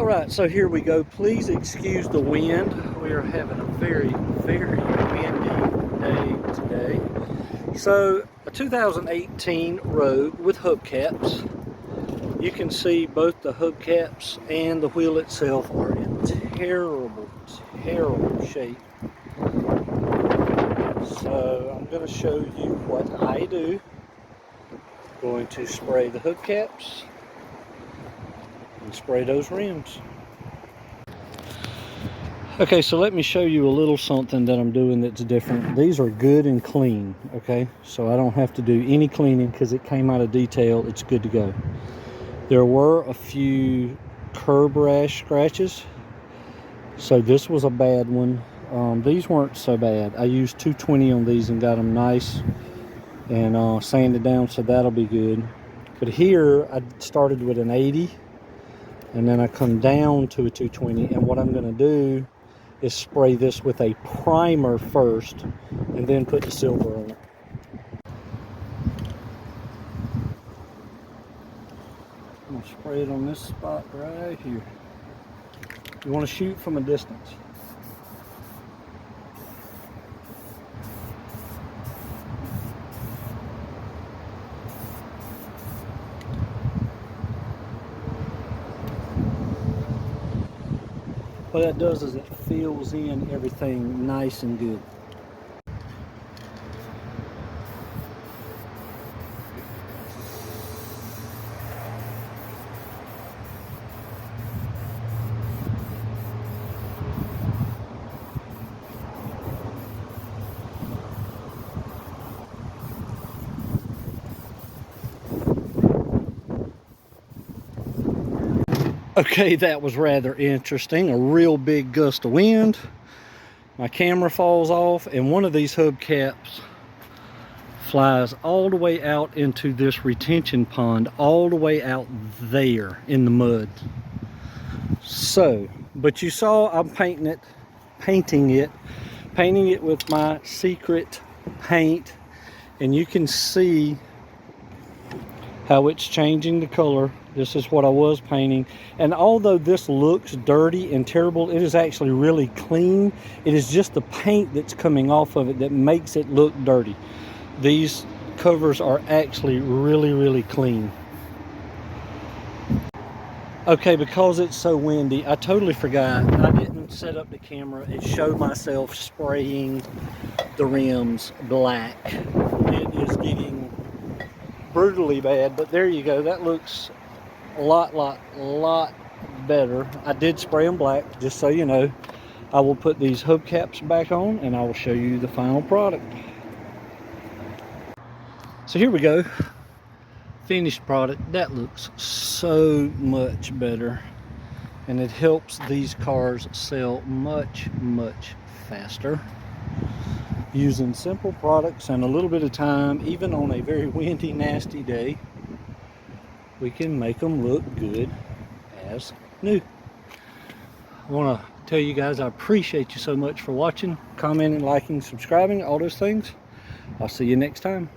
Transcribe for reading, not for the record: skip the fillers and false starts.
All right, so here we go. Please excuse the wind. We are having a very, very windy day today. So a 2018 Rogue with hubcaps. You can see both the hubcaps and the wheel itself are in terrible, terrible shape. So I'm going to show you what I do. Going to spray the hubcaps and spray those rims. Okay, so let me show you a little something that I'm doing that's different. These are good and clean, okay? So I don't have to do any cleaning because it came out of detail. It's good to go. There were a few curb rash scratches. So this was a bad one. These weren't so bad. I used 220 on these and got them nice and sanded down, so that'll be good. But here I started with an 80 and then I come down to a 220, and what I'm going to do is spray this with a primer first and then put the silver on it. I'm going to spray it on this spot right here. You want to shoot from a distance. What that does is it fills in everything nice and good. Okay, that was rather interesting. A real big gust of wind. My camera falls off, and one of these hubcaps flies all the way out into this retention pond, all the way out there in the mud. So, but you saw I'm painting it with my secret paint, and you can see how it's changing the color. This is what I was painting, and although this looks dirty and terrible, it is actually really clean. It is just the paint that's coming off of it that makes it look dirty. These covers are actually really, really clean. Okay, because it's so windy, I totally forgot. I didn't set up the camera and show myself spraying the rims black. It is getting brutally bad, but there you go. That looks a lot better. I did spray them black, just so you know. I will put these hubcaps back on and I will show you the final product. So here we go. Finished product. That looks so much better, and it helps these cars sell much faster. Using simple products and a little bit of time, even on a very windy, nasty day, we can make them look good as new. I want to tell you guys I appreciate you so much for watching, commenting, liking, subscribing, all those things. I'll see you next time.